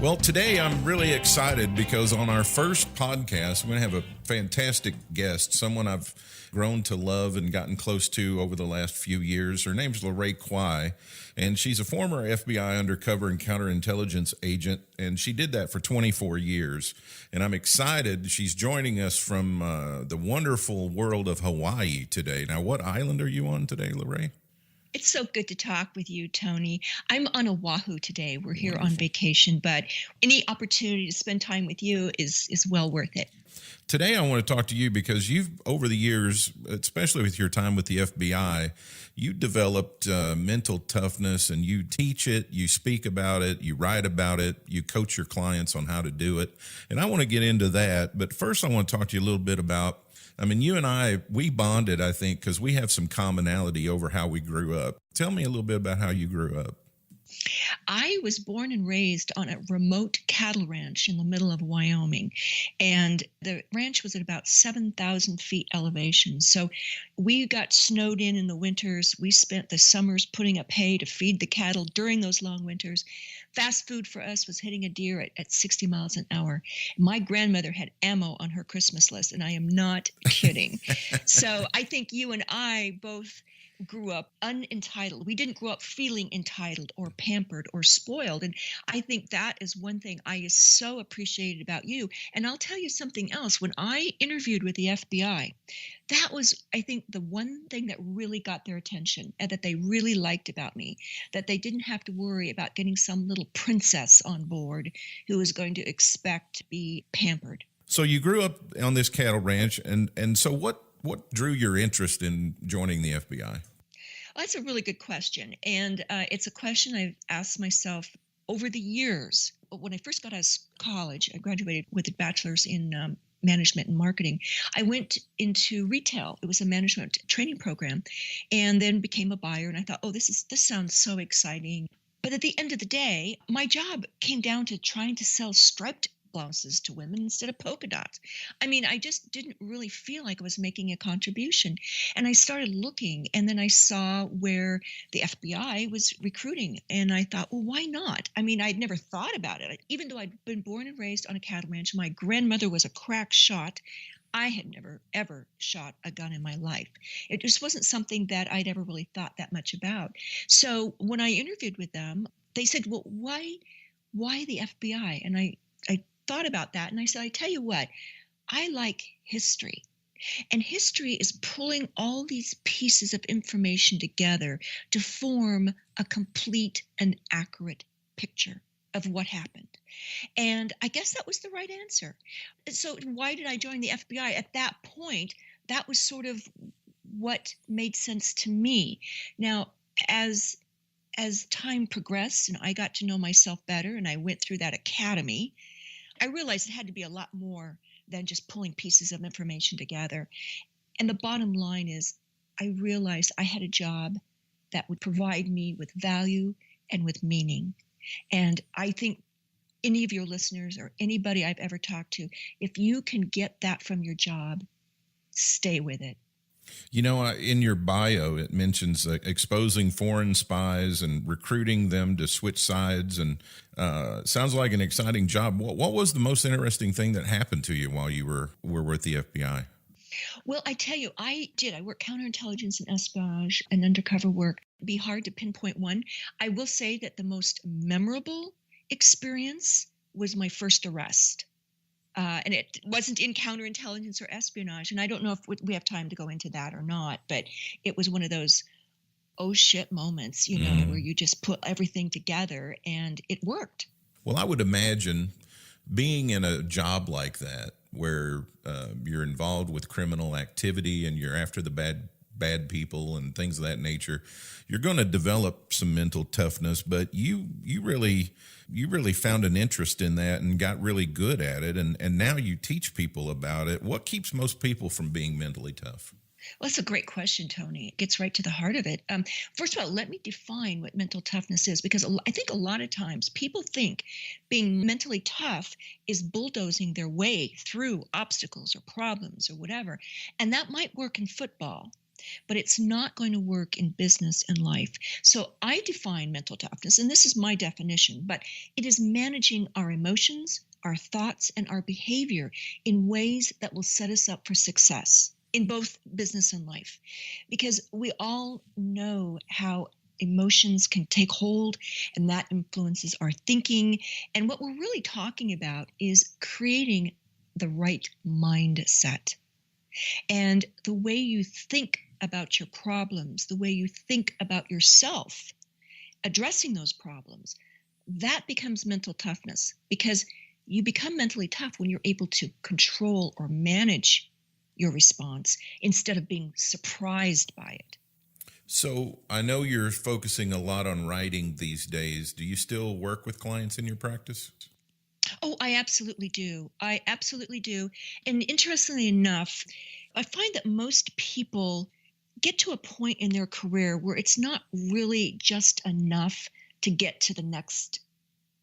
Well, today I'm really excited because on our first podcast, we're going to have a fantastic guest, someone I've grown to love and gotten close to over the last few years. Her name's LaRae Quy, and she's a former FBI undercover and counterintelligence agent, and she did that for 24 years. And I'm excited. She's joining us from the wonderful world of Hawaii today. Now, what island are you on today, LaRae? It's so good to talk with you, Tony. I'm on Oahu today. We're here on vacation, but any opportunity to spend time with you is well worth it. Today, I want to talk to you because you've, over the years, especially with your time with the FBI, you developed mental toughness, and you teach it, you speak about it, you write about it, you coach your clients on how to do it. And I want to get into that. But first, I want to talk to you a little bit about, you and I, we bonded, I think, because we have some commonality over how we grew up. Tell me a little bit about how you grew up. I was born and raised on a remote cattle ranch in the middle of Wyoming, and the ranch was at about 7,000 feet elevation. So we got snowed in the winters. We spent the summers putting up hay to feed the cattle during those long winters. Fast food for us was hitting a deer at 60 miles an hour. My grandmother had ammo on her Christmas list, and I am not kidding. So I think you and I both grew up unentitled. We didn't grow up feeling entitled or pampered or spoiled. And I think that is one thing I so appreciated about you. And I'll tell you something else. When I interviewed with the FBI, that was, I think, the one thing that really got their attention and that they really liked about me, that they didn't have to worry about getting some little princess on board who was going to expect to be pampered. So you grew up on this cattle ranch, and so what drew your interest in joining the FBI? Well, that's a really good question. And it's a question I've asked myself over the years. When I first got out of college, I graduated with a bachelor's in management and marketing. I went into retail. It was a management training program, and then became a buyer. And I thought, this sounds so exciting. But at the end of the day, my job came down to trying to sell striped blouses to women instead of polka dots. I just didn't really feel like I was making a contribution. And I started looking, and then I saw where the FBI was recruiting. And I thought, well, why not? I'd never thought about it. Even though I'd been born and raised on a cattle ranch, my grandmother was a crack shot. I had never, ever shot a gun in my life. It just wasn't something that I'd ever really thought that much about. So when I interviewed with them, they said, well, why the FBI? And I thought about that, and I said, I tell you what, I like history. And history is pulling all these pieces of information together to form a complete and accurate picture of what happened. And I guess that was the right answer. So why did I join the FBI? At that point, that was sort of what made sense to me. Now, as time progressed and I got to know myself better and I went through that academy, I realized it had to be a lot more than just pulling pieces of information together. And the bottom line is I realized I had a job that would provide me with value and with meaning. And I think any of your listeners or anybody I've ever talked to, if you can get that from your job, stay with it. In your bio, it mentions exposing foreign spies and recruiting them to switch sides, and sounds like an exciting job. What was the most interesting thing that happened to you while you were with the FBI? Well, I tell you, I worked counterintelligence and espionage and undercover work. It'd be hard to pinpoint one. I will say that the most memorable experience was my first arrest. And it wasn't in counterintelligence or espionage. And I don't know if we have time to go into that or not, but it was one of those, oh shit moments, where you just put everything together and it worked. Well, I would imagine being in a job like that, where you're involved with criminal activity and you're after the bad people and things of that nature, you're going to develop some mental toughness, but you really found an interest in that and got really good at it. And now you teach people about it. What keeps most people from being mentally tough? Well, that's a great question, Tony. It gets right to the heart of it. First of all, let me define what mental toughness is, because I think a lot of times people think being mentally tough is bulldozing their way through obstacles or problems or whatever. And that might work in football. but it's not going to work in business and life. So I define mental toughness, and this is my definition, but it is managing our emotions, our thoughts, and our behavior in ways that will set us up for success in both business and life. Because we all know how emotions can take hold, and that influences our thinking. And what we're really talking about is creating the right mindset. And the way you think about your problems, the way you think about yourself, addressing those problems, that becomes mental toughness, because you become mentally tough when you're able to control or manage your response instead of being surprised by it. So I know you're focusing a lot on writing these days. Do you still work with clients in your practice? Oh, I absolutely do. I absolutely do. And interestingly enough, I find that most people get to a point in their career where it's not really just enough to get to the next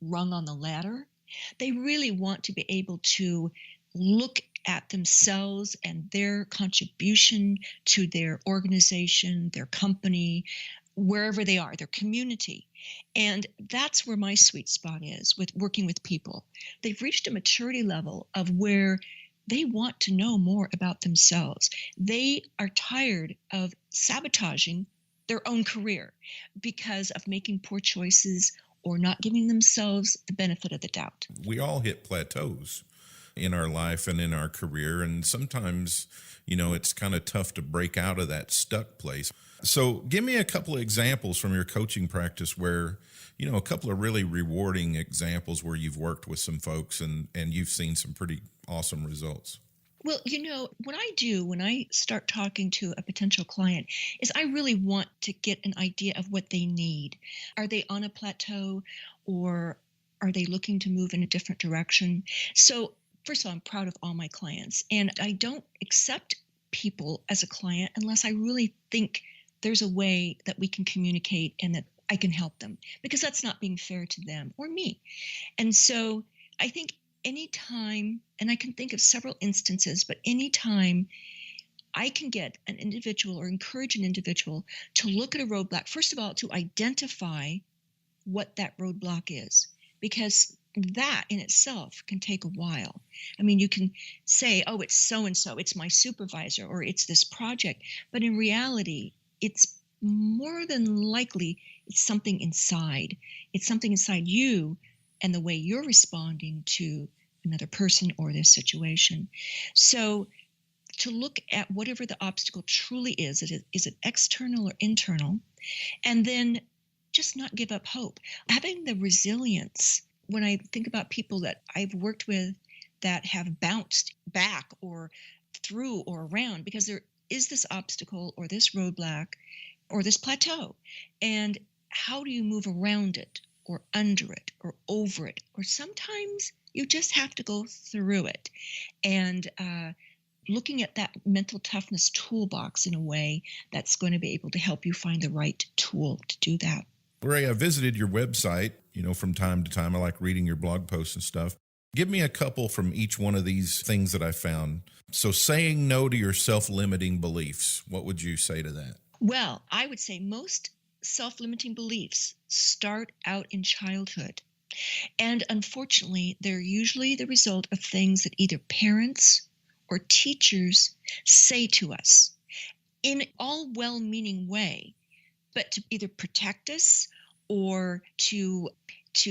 rung on the ladder. They really want to be able to look at themselves and their contribution to their organization, their company, wherever they are, their community. And that's where my sweet spot is with working with people. They've reached a maturity level of where they want to know more about themselves. They are tired of sabotaging their own career because of making poor choices or not giving themselves the benefit of the doubt. We all hit plateaus in our life and in our career, and sometimes, it's kind of tough to break out of that stuck place. So give me a couple of examples from your coaching practice where, a couple of really rewarding examples where you've worked with some folks and you've seen some pretty awesome results. Well, what I do when I start talking to a potential client is I really want to get an idea of what they need. Are they on a plateau, or are they looking to move in a different direction? So first of all, I'm proud of all my clients, and I don't accept people as a client unless I really think there's a way that we can communicate and that I can help them, because that's not being fair to them or me. And so I think anytime, and I can think of several instances, but anytime I can get an individual or encourage an individual to look at a roadblock, first of all, to identify what that roadblock is, because that in itself can take a while. I mean, you can say, oh, it's so-and-so, it's my supervisor, or it's this project. But in reality, it's more than likely, it's something inside. It's something inside you and the way you're responding to another person or this situation. So to look at whatever the obstacle truly is it external or internal? And then just not give up hope. Having the resilience. When I think about people that I've worked with that have bounced back or through or around, because there is this obstacle or this roadblock or this plateau, and how do you move around it or under it or over it? Or sometimes you just have to go through it. And looking at that mental toughness toolbox in a way that's going to be able to help you find the right tool to do that. LaRae, I visited your website, from time to time. I like reading your blog posts and stuff. Give me a couple from each one of these things that I found. So saying no to your self-limiting beliefs, what would you say to that? Well, I would say most self-limiting beliefs start out in childhood. And unfortunately, they're usually the result of things that either parents or teachers say to us in all well-meaning way, but to either protect us or to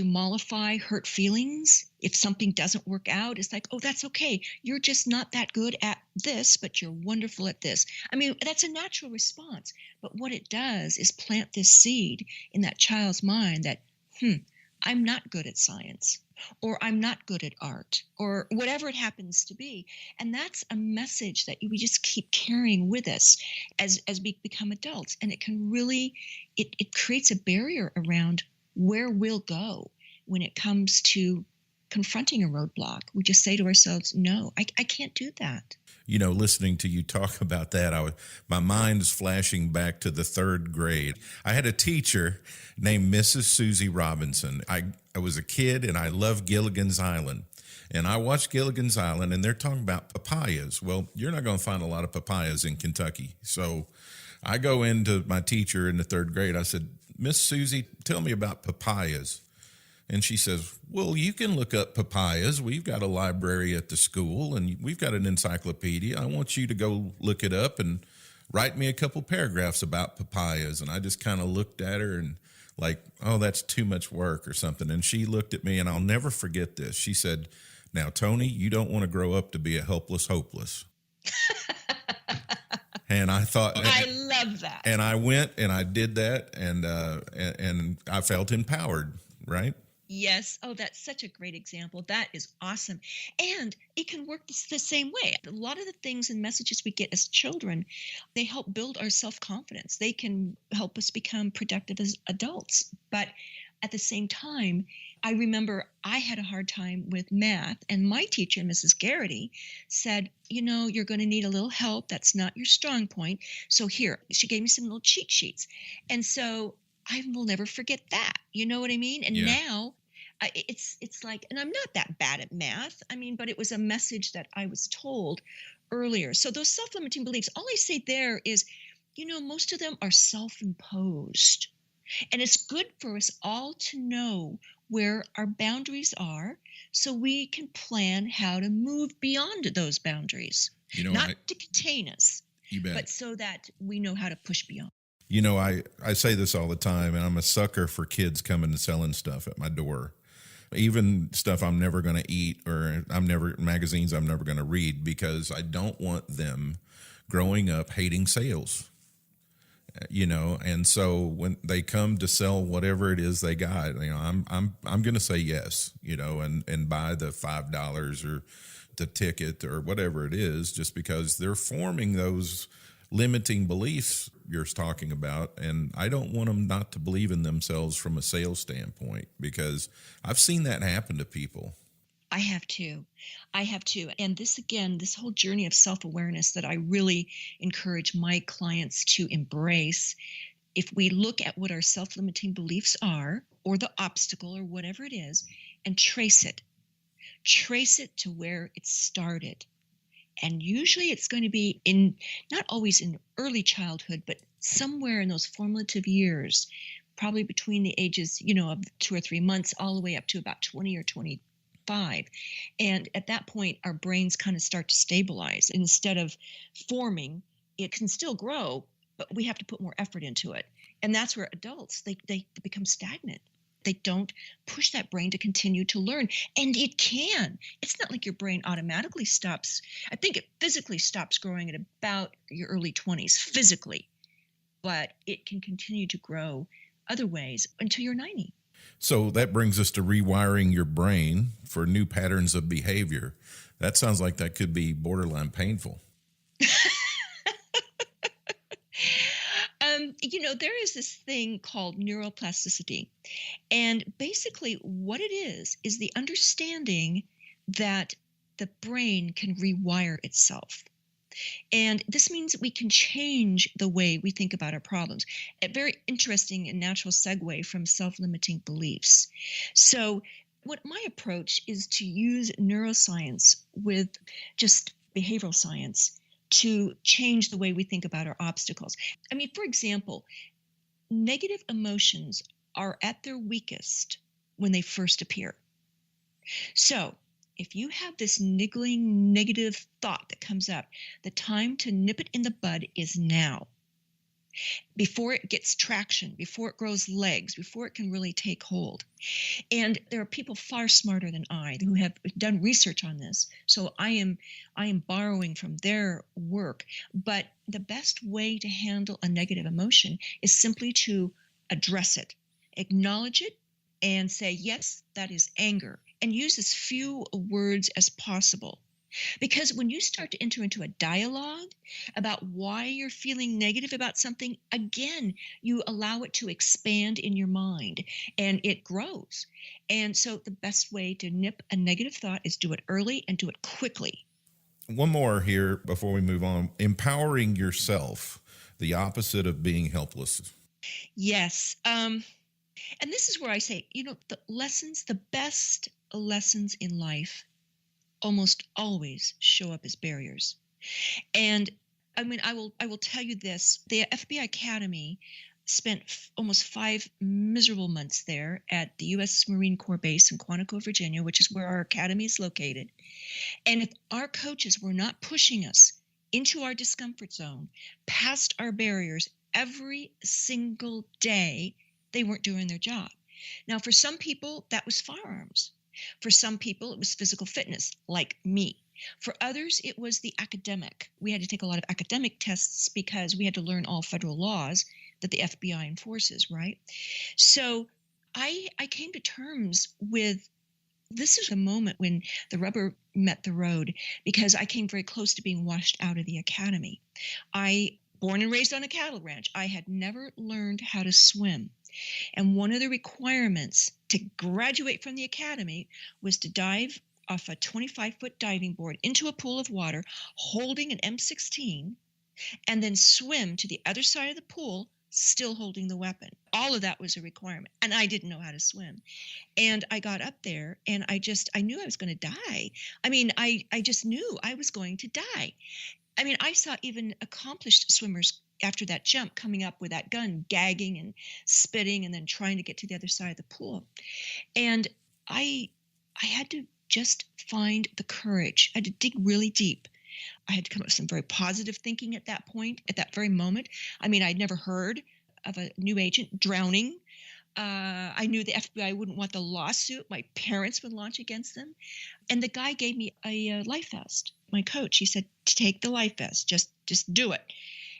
mollify hurt feelings. If something doesn't work out, it's like, oh, that's okay. You're just not that good at this, but you're wonderful at this. I mean, that's a natural response. But what it does is plant this seed in that child's mind that, I'm not good at science, or I'm not good at art, or whatever it happens to be. And that's a message that we just keep carrying with us as we become adults. And it can really, it creates a barrier around where we'll go when it comes to confronting a roadblock. We just say to ourselves, no, I can't do that. Listening to you talk about that, my mind is flashing back to the third grade. I had a teacher named Mrs. Susie Robinson. I was a kid and I loved Gilligan's Island. And I watched Gilligan's Island and they're talking about papayas. Well, you're not going to find a lot of papayas in Kentucky. So I go into my teacher in the third grade. I said, Miss Susie, tell me about papayas. And she says, well, you can look up papayas. We've got a library at the school and we've got an encyclopedia. I want you to go look it up and write me a couple paragraphs about papayas. And I just kind of looked at her and like, oh, that's too much work or something. And she looked at me, and I'll never forget this. She said, now, Tony, you don't want to grow up to be a helpless hopeless. And I thought, I love that. And I went and I did that, and I felt empowered, right? Yes. Oh, that's such a great example. That is awesome. And it can work the same way. A lot of the things and messages we get as children, they help build our self-confidence. They can help us become productive as adults. But at the same time, I remember I had a hard time with math, and my teacher, Mrs. Garrity, said, you're going to need a little help. That's not your strong point. So here, she gave me some little cheat sheets. And so I will never forget that. You know what I mean? And now it's like, and I'm not that bad at math. I mean, but it was a message that I was told earlier. So those self-limiting beliefs, all I say there is, most of them are self-imposed. And it's good for us all to know where our boundaries are so we can plan how to move beyond those boundaries. Not to contain us, but so that we know how to push beyond. I say this all the time, and I'm a sucker for kids coming and selling stuff at my door. Even stuff I'm never going to eat, or magazines I'm never going to read, because I don't want them growing up hating sales. And so when they come to sell whatever it is they got, I'm going to say yes, and buy the $5 or the ticket or whatever it is, just because they're forming those limiting beliefs you're talking about. And I don't want them not to believe in themselves from a sales standpoint, because I've seen that happen to people. I have too. And this whole journey of self-awareness that I really encourage my clients to embrace. If we look at what our self-limiting beliefs are, or the obstacle, or whatever it is, and trace it to where it started. And usually it's going to be not always in early childhood, but somewhere in those formative years, probably between the ages, of 2 or 3 months, all the way up to about 20 or 25. And at that point, our brains kind of start to stabilize. Instead of forming, it can still grow, but we have to put more effort into it. And that's where adults, they become stagnant. They don't push that brain to continue to learn. And it can. It's not like your brain automatically stops. I think it physically stops growing at about your early 20s, physically. But it can continue to grow other ways until you're 90. So that brings us to rewiring your brain for new patterns of behavior. That sounds like that could be borderline painful. There is this thing called neuroplasticity. And basically what it is the understanding that the brain can rewire itself. And this means that we can change the way we think about our problems. A very interesting and natural segue from self-limiting beliefs. So what my approach is to use neuroscience with just behavioral science to change the way we think about our obstacles. I mean, for example, negative emotions are at their weakest when they first appear. So if you have this niggling negative thought that comes up, the time to nip it in the bud is now. Before it gets traction, before it grows legs, before it can really take hold. And there are people far smarter than I who have done research on this. So I am borrowing from their work. But the best way to handle a negative emotion is simply to address it, acknowledge it, and say, yes, that is anger, and use as few words as possible. Because when you start to enter into a dialogue about why you're feeling negative about something, again, you allow it to expand in your mind and it grows. And so the best way to nip a negative thought is do it early and do it quickly. One more here before we move on. Empowering yourself, the opposite of being helpless. Yes. And this is where I say, the best lessons in life almost always show up as barriers. And I mean, I will tell you this. The FBI Academy spent almost 5 miserable months there at the U.S. Marine Corps base in Quantico, Virginia, which is where our academy is located. And if our coaches were not pushing us into our discomfort zone, past our barriers every single day, they weren't doing their job. Now, for some people, that was firearms. For some people, it was physical fitness, like me. For others, it was the academic. We had to take a lot of academic tests because we had to learn all federal laws that the FBI enforces, right? So I came to terms with this is a moment when the rubber met the road, because I came very close to being washed out of the academy. Born and raised on a cattle ranch, I had never learned how to swim. And one of the requirements to graduate from the academy was to dive off a 25-foot diving board into a pool of water holding an M16 and then swim to the other side of the pool still holding the weapon. All of that was a requirement. And I didn't know how to swim. And I got up there and I knew I was going to die. I mean, I just knew I was going to die. I mean, I saw even accomplished swimmers after that jump coming up with that gun, gagging and spitting and then trying to get to the other side of the pool. And I had to just find the courage. I had to dig really deep. I had to come up with some very positive thinking at that point, at that very moment. I mean, I'd never heard of a new agent drowning. I knew the FBI wouldn't want the lawsuit my parents would launch against them. And the guy gave me a life vest. My coach, he said, take the life vest, just do it.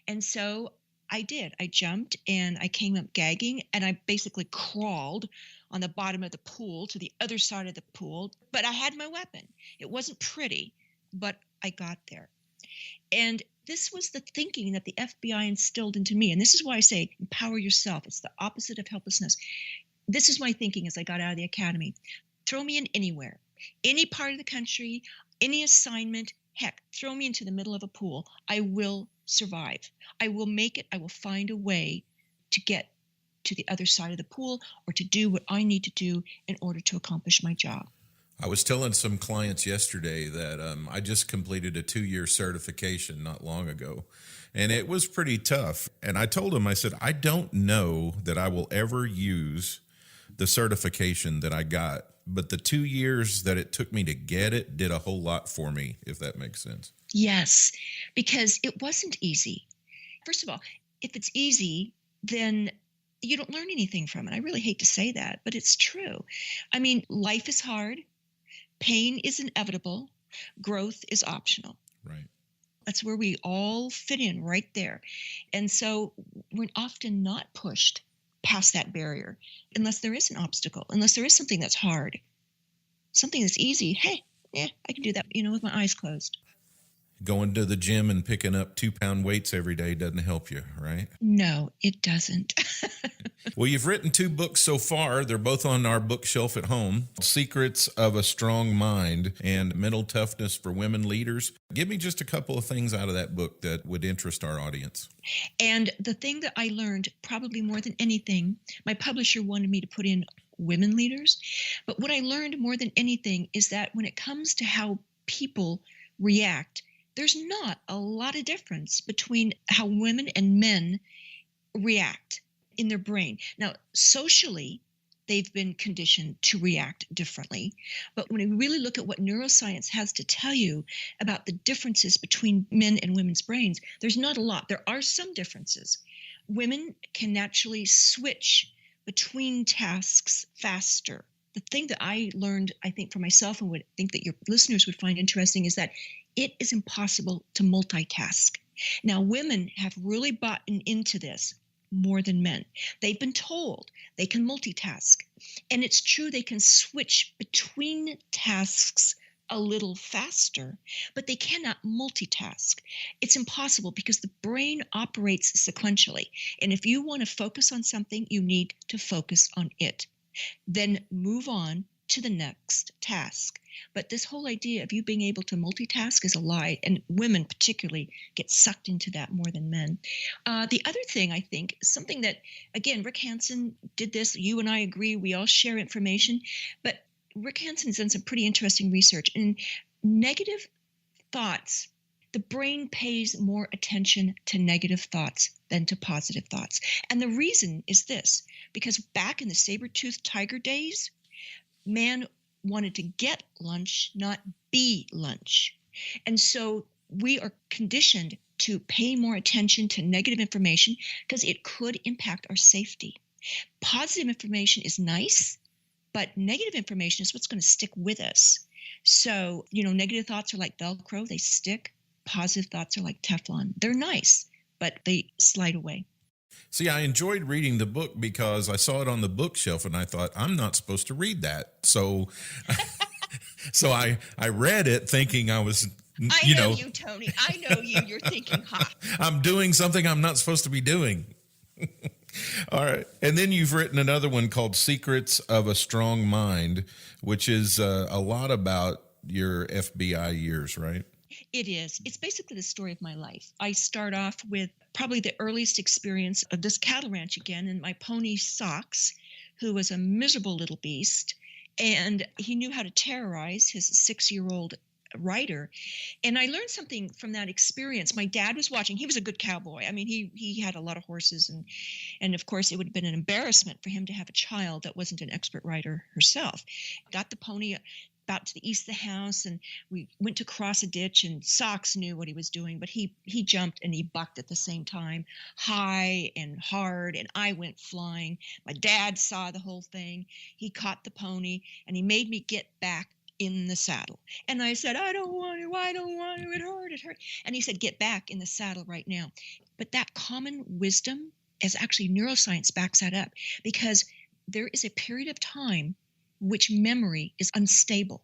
And so I did. I jumped and I came up gagging and I basically crawled on the bottom of the pool to the other side of the pool. But I had my weapon. It wasn't pretty, but I got there. And this was the thinking that the FBI instilled into me. And this is why I say empower yourself. It's the opposite of helplessness. This is my thinking as I got out of the academy. Throw me in anywhere, any part of the country, any assignment. Heck, throw me into the middle of a pool. I will survive. I will make it. I will find a way to get to the other side of the pool or to do what I need to do in order to accomplish my job. I was telling some clients yesterday that I just completed a 2-year certification not long ago, and it was pretty tough. And I told them, I said, I don't know that I will ever use the certification that I got, but the 2 years that it took me to get it did a whole lot for me, if that makes sense. Yes, because it wasn't easy. First of all, if it's easy, then you don't learn anything from it. I really hate to say that, but it's true. I mean, life is hard. Pain is inevitable. Growth is optional. Right. That's where we all fit in right there. And so we're often not pushed past that barrier unless there is an obstacle, unless there is something that's hard. Something that's easy. Hey, yeah, I can do that, with my eyes closed. Going to the gym and picking up 2-pound weights every day doesn't help you, right? No, it doesn't. Well, you've written 2 books so far. They're both on our bookshelf at home. Secrets of a Strong Mind and Mental Toughness for Women Leaders. Give me just a couple of things out of that book that would interest our audience. And the thing that I learned probably more than anything, my publisher wanted me to put in women leaders. But what I learned more than anything is that when it comes to how people react, there's not a lot of difference between how women and men react in their brain. Now, socially, they've been conditioned to react differently. But when we really look at what neuroscience has to tell you about the differences between men and women's brains, there's not a lot. There are some differences. Women can naturally switch between tasks faster. The thing that I learned, I think, for myself and would think that your listeners would find interesting is that it is impossible to multitask. Now, women have really bought into this more than men. They've been told they can multitask. And it's true, they can switch between tasks a little faster, but they cannot multitask. It's impossible because the brain operates sequentially. And if you want to focus on something, you need to focus on it. Then move on to the next task. But this whole idea of you being able to multitask is a lie, and women particularly get sucked into that more than men. The other thing, I think, something that, again, Rick Hansen did this. You and I agree. We all share information. But Rick Hansen's done some pretty interesting research. And negative thoughts The brain pays more attention to negative thoughts than to positive thoughts. And the reason is this, because back in the saber-toothed tiger days, man wanted to get lunch, not be lunch. And so we are conditioned to pay more attention to negative information because it could impact our safety. Positive information is nice, but negative information is what's going to stick with us. So, negative thoughts are like Velcro, they stick. Positive thoughts are like Teflon. They're nice, but they slide away. See, I enjoyed reading the book because I saw it on the bookshelf and I thought, I'm not supposed to read that. So I read it thinking I was, I know you, Tony. I know you. You're thinking, I'm doing something I'm not supposed to be doing. All right. And then you've written another one called Secrets of a Strong Mind, which is a lot about your FBI years, right? It is. It's basically the story of my life. I start off with probably the earliest experience of this cattle ranch again, and my pony Socks, who was a miserable little beast, and he knew how to terrorize his 6-year-old rider. And I learned something from that experience. My dad was watching. He was a good cowboy. I mean, he had a lot of horses, and of course it would have been an embarrassment for him to have a child that wasn't an expert rider herself. Got the pony about to the east of the house, and we went to cross a ditch, and Socks knew what he was doing, but he jumped and he bucked at the same time, high and hard, and I went flying. My dad saw the whole thing. He caught the pony and he made me get back in the saddle. And I said, I don't want to, it hurt. And he said, get back in the saddle right now. But that common wisdom, as actually neuroscience backs that up, because there is a period of time which memory is unstable.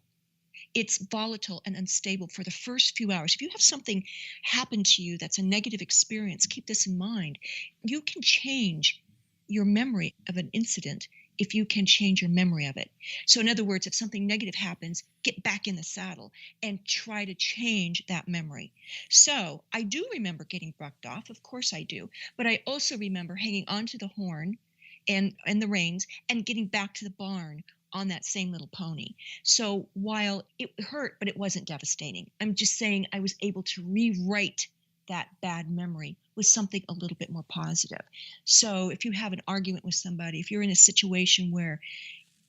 It's volatile and unstable for the first few hours. If you have something happen to you that's a negative experience, keep this in mind. You can change your memory of an incident if you can change your memory of it. So in other words, if something negative happens, get back in the saddle and try to change that memory. So I do remember getting bucked off. Of course I do. But I also remember hanging onto the horn and the reins and getting back to the barn on that same little pony. So while it hurt, but it wasn't devastating. I'm just saying I was able to rewrite that bad memory with something a little bit more positive. So if you have an argument with somebody, if you're in a situation where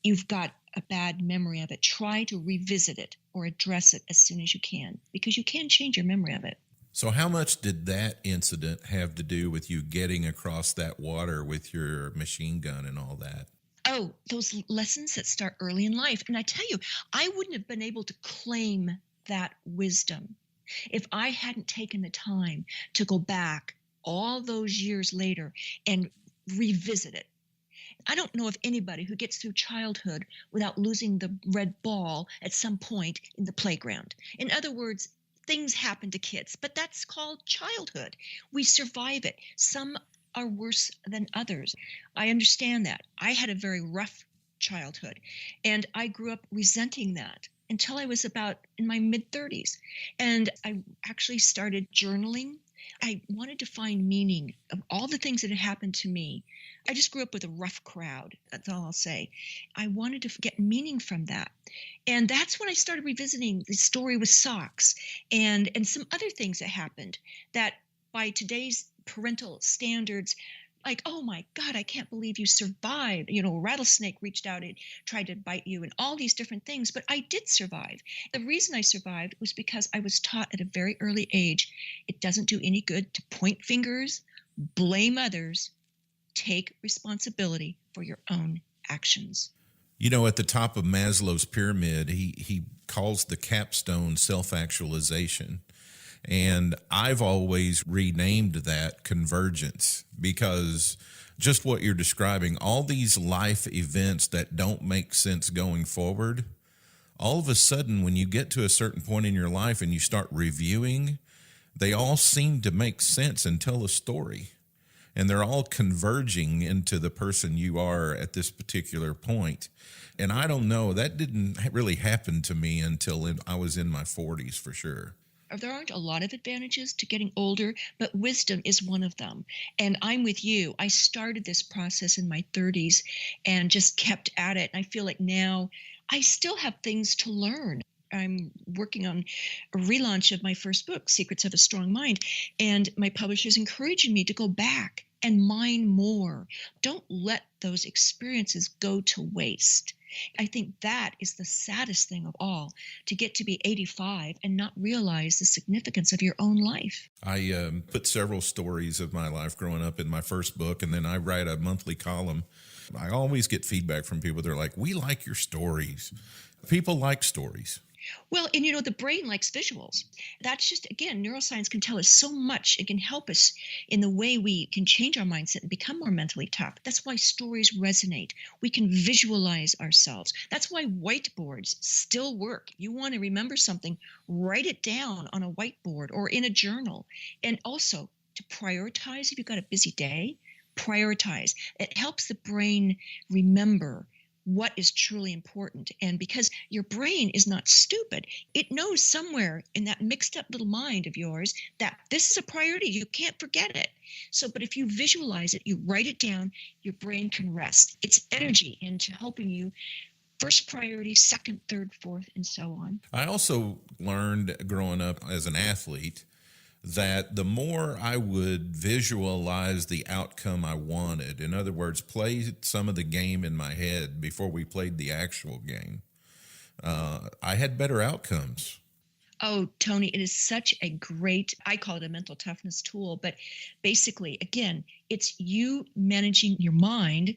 you've got a bad memory of it, try to revisit it or address it as soon as you can, because you can change your memory of it. So how much did that incident have to do with you getting across that water with your machine gun and all that? Oh, those lessons that start early in life. And I tell you, I wouldn't have been able to claim that wisdom if I hadn't taken the time to go back all those years later and revisit it. I don't know of anybody who gets through childhood without losing the red ball at some point in the playground. In other words, things happen to kids, but that's called childhood. We survive it. Some are worse than others. I understand that. I had a very rough childhood, and I grew up resenting that until I was about in my mid-30s. And I actually started journaling. I wanted to find meaning of all the things that had happened to me. I just grew up with a rough crowd. That's all I'll say. I wanted to get meaning from that. And that's when I started revisiting the story with Socks and some other things that happened that by today's parental standards, like, oh my God, I can't believe you survived. A rattlesnake reached out and tried to bite you and all these different things, but I did survive. The reason I survived was because I was taught at a very early age, it doesn't do any good to point fingers, blame others, take responsibility for your own actions. At the top of Maslow's pyramid, he calls the capstone self-actualization. And I've always renamed that convergence, because just what you're describing, all these life events that don't make sense going forward, all of a sudden, when you get to a certain point in your life and you start reviewing, they all seem to make sense and tell a story. And they're all converging into the person you are at this particular point. And I don't know, that didn't really happen to me until I was in my 40s for sure. There aren't a lot of advantages to getting older, but wisdom is one of them. And I'm with you. I started this process in my 30s and just kept at it. And I feel like now I still have things to learn. I'm working on a relaunch of my first book, Secrets of a Strong Mind, and my publisher's encouraging me to go back and mine more. Don't let those experiences go to waste. I think that is the saddest thing of all, to get to be 85 and not realize the significance of your own life. I put several stories of my life growing up in my first book, and then I write a monthly column. I always get feedback from people. They're like, we like your stories. People like stories. Well, and the brain likes visuals. That's just, again, neuroscience can tell us so much. It can help us in the way we can change our mindset and become more mentally tough. That's why stories resonate. We can visualize ourselves. That's why whiteboards still work. You want to remember something, write it down on a whiteboard or in a journal. And also to prioritize, if you've got a busy day, prioritize. It helps the brain remember what is truly important. And because your brain is not stupid, it knows somewhere in that mixed up little mind of yours that this is a priority. You can't forget it. So, but if you visualize it, you write it down, your brain can rest. It's energy into helping you first priority, second, third, fourth, and so on. I also learned growing up as an athlete that the more I would visualize the outcome I wanted, in other words, play some of the game in my head before we played the actual game, I had better outcomes. Oh, Tony, it is such a great, I call it a mental toughness tool, but basically, again, it's you managing your mind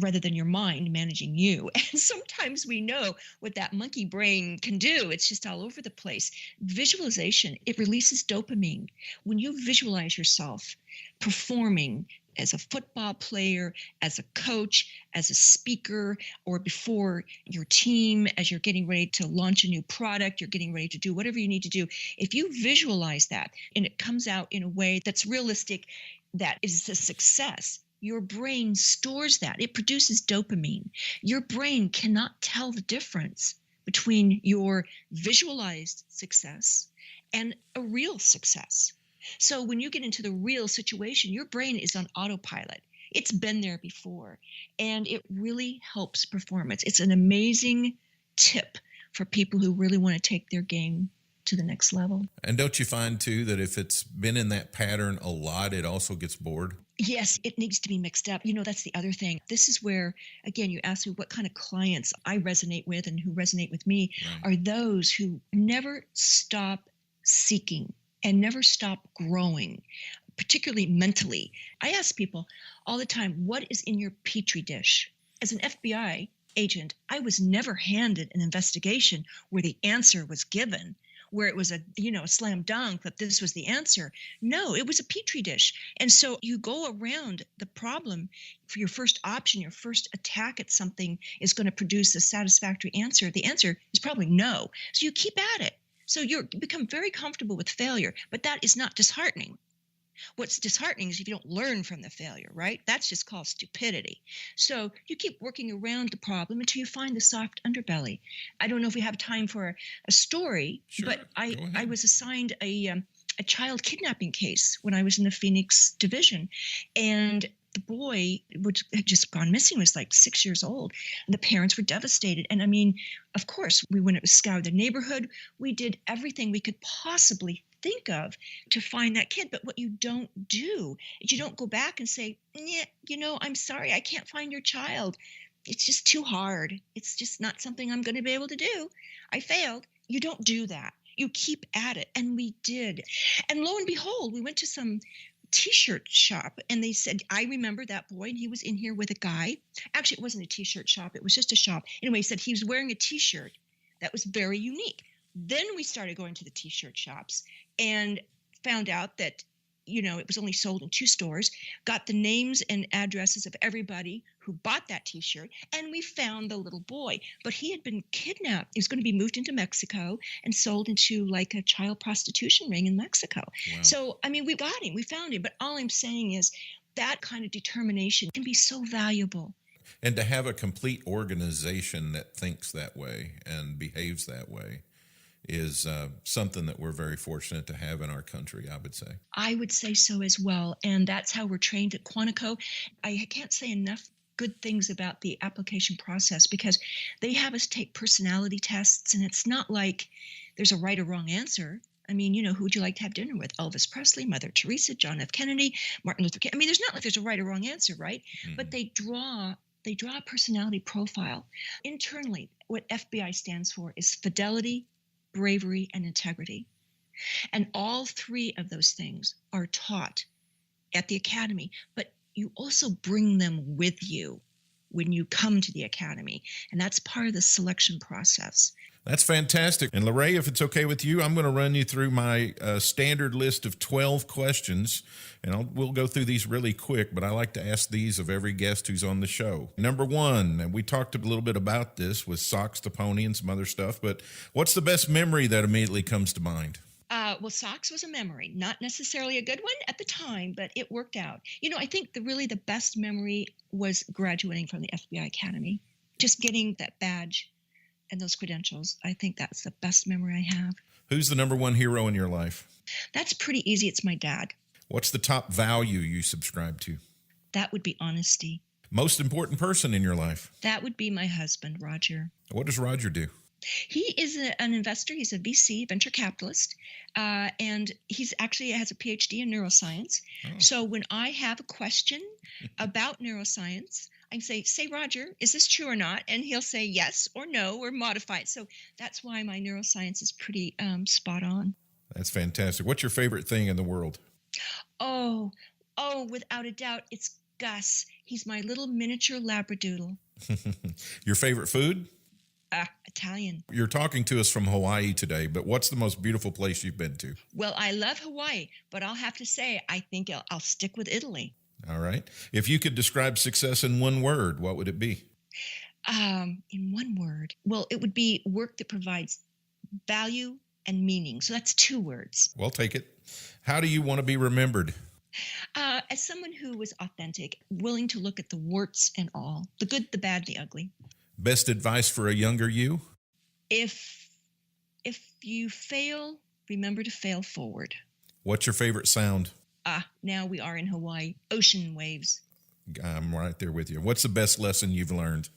rather than your mind managing you. And sometimes we know what that monkey brain can do. It's just all over the place. Visualization, it releases dopamine. When you visualize yourself performing as a football player, as a coach, as a speaker, or before your team, as you're getting ready to launch a new product, you're getting ready to do whatever you need to do. If you visualize that and it comes out in a way that's realistic, that is a success, your brain stores that. It produces dopamine. Your brain cannot tell the difference between your visualized success and a real success. So when you get into the real situation, your brain is on autopilot. It's been there before, and it really helps performance. It's an amazing tip for people who really want to take their game to the next level. And don't you find, too, that if it's been in that pattern a lot, it also gets bored? Yes, it needs to be mixed up. That's the other thing. This is where, again, you asked me what kind of clients I resonate with and who resonate with me, Right. are those who never stop seeking and never stop growing, particularly mentally. I ask people all the time, what is in your petri dish? As an FBI agent, I was never handed an investigation where the answer was given, where it was a slam dunk that this was the answer. No, it was a petri dish. And so you go around the problem for your first option, your first attack at something is going to produce a satisfactory answer. The answer is probably no. So you keep at it. So you become very comfortable with failure, but that is not disheartening. What's disheartening is if you don't learn from the failure, right? That's just called stupidity. So you keep working around the problem until you find the soft underbelly. I don't know if we have time for a story, Sure. but Go ahead. I was assigned a child kidnapping case when I was in the Phoenix division. And the boy, which had just gone missing, was like 6 years old. And the parents were devastated. And I mean, of course, we went and scoured the neighborhood. We did everything we could possibly think of to find that kid. But what you don't do is you don't go back and say, I'm sorry, I can't find your child. It's just too hard. It's just not something I'm going to be able to do. I failed. You don't do that. You keep at it. And we did. And lo and behold, we went to some T-shirt shop and they said, I remember that boy and he was in here with a guy. Actually, it wasn't a T-shirt shop. It was just a shop. Anyway, he said he was wearing a T-shirt that was very unique. Then we started going to the T-shirt shops and found out that, it was only sold in 2 stores, got the names and addresses of everybody who bought that T-shirt, and we found the little boy. But he had been kidnapped. He was going to be moved into Mexico and sold into like a child prostitution ring in Mexico. Wow. So, I mean, we got him. We found him. But all I'm saying is that kind of determination can be so valuable. And to have a complete organization that thinks that way and behaves that way is something that we're very fortunate to have in our country, I would say. I would say so as well. And that's how we're trained at Quantico. I can't say enough good things about the application process because they have us take personality tests, and it's not like there's a right or wrong answer. I mean, who would you like to have dinner with? Elvis Presley, Mother Teresa, John F. Kennedy, Martin Luther King. I mean, there's not like there's a right or wrong answer, right? Mm-hmm. But they draw a personality profile. Internally, what FBI stands for is fidelity, bravery, and integrity. And all three of those things are taught at the academy, but you also bring them with you when you come to the academy. And that's part of the selection process. That's fantastic. And LaRae, if it's okay with you, I'm going to run you through my standard list of 12 questions, and we'll go through these really quick, but I like to ask these of every guest who's on the show. Number one, and we talked a little bit about this with Socks the Pony and some other stuff, but what's the best memory that immediately comes to mind? Well, Socks was a memory, not necessarily a good one at the time, but it worked out. I think the best memory was graduating from the FBI Academy, just getting that badge and those credentials. I think that's the best memory I have. Who's the number one hero in your life? That's pretty easy. It's my dad. What's the top value you subscribe to? That would be honesty. Most important person in your life? That would be my husband, Roger. What does Roger do? He is an investor. He's a VC, venture capitalist, and he's actually has a PhD in neuroscience. Oh. So when I have a question about neuroscience, I say, Roger, is this true or not? And he'll say yes or no or modify it. So that's why my neuroscience is pretty spot on. That's fantastic. What's your favorite thing in the world? Oh, without a doubt, it's Gus. He's my little miniature Labradoodle. Your favorite food? Italian. You're talking to us from Hawaii today, but what's the most beautiful place you've been to? Well, I love Hawaii, but I'll have to say, I think I'll stick with Italy. All right. If you could describe success in one word, what would it be? In one word, well, it would be work that provides value and meaning. So that's 2 words. Well, take it. How do you want to be remembered? As someone who was authentic, willing to look at the warts and all, the good, the bad, the ugly. Best advice for a younger you? If you fail, remember to fail forward. What's your favorite sound? Now we are in Hawaii. Ocean waves. I'm right there with you. What's the best lesson you've learned?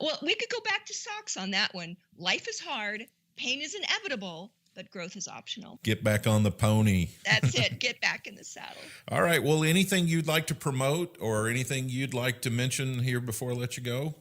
Well, we could go back to Socks on that one. Life is hard. Pain is inevitable, but growth is optional. Get back on the pony. That's it. Get back in the saddle. All right. Well, anything you'd like to promote or anything you'd like to mention here before I let you go?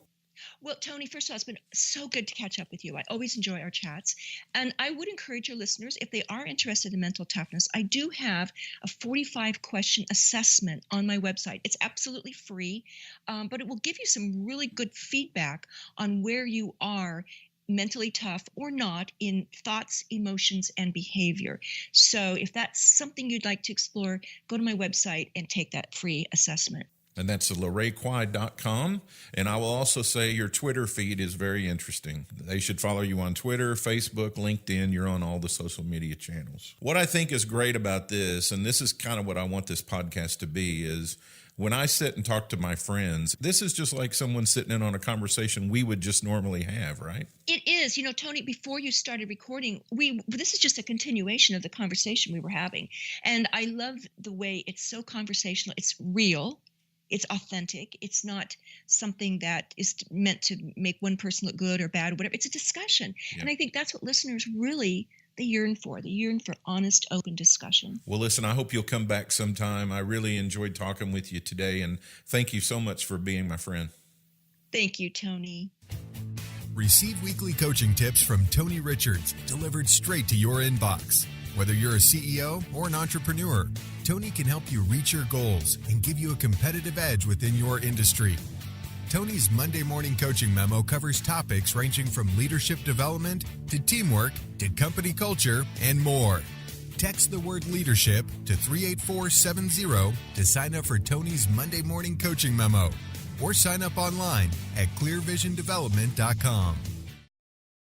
Well, Tony, first of all, it's been so good to catch up with you. I always enjoy our chats. And I would encourage your listeners, if they are interested in mental toughness, I do have a 45-question assessment on my website. It's absolutely free, but it will give you some really good feedback on where you are mentally tough or not in thoughts, emotions, and behavior. So if that's something you'd like to explore, go to my website and take that free assessment. And that's LaRaeQui.com. And I will also say your Twitter feed is very interesting. They should follow you on Twitter, Facebook, LinkedIn. You're on all the social media channels. What I think is great about this, and this is kind of what I want this podcast to be, is when I sit and talk to my friends, this is just like someone sitting in on a conversation we would just normally have, right? It is. Tony, before you started recording, this is just a continuation of the conversation we were having. And I love the way it's so conversational. It's real. It's authentic. It's not something that is meant to make one person look good or bad or whatever. It's a discussion. Yeah. And I think that's what listeners really, they yearn for. They yearn for honest, open discussion. Well, listen, I hope you'll come back sometime. I really enjoyed talking with you today, and thank you so much for being my friend. Thank you, Tony. Receive weekly coaching tips from Tony Richards, delivered straight to your inbox. Whether you're a CEO or an entrepreneur, Tony can help you reach your goals and give you a competitive edge within your industry. Tony's Monday Morning Coaching Memo covers topics ranging from leadership development to teamwork to company culture and more. Text the word leadership to 38470 to sign up for Tony's Monday Morning Coaching Memo, or sign up online at clearvisiondevelopment.com.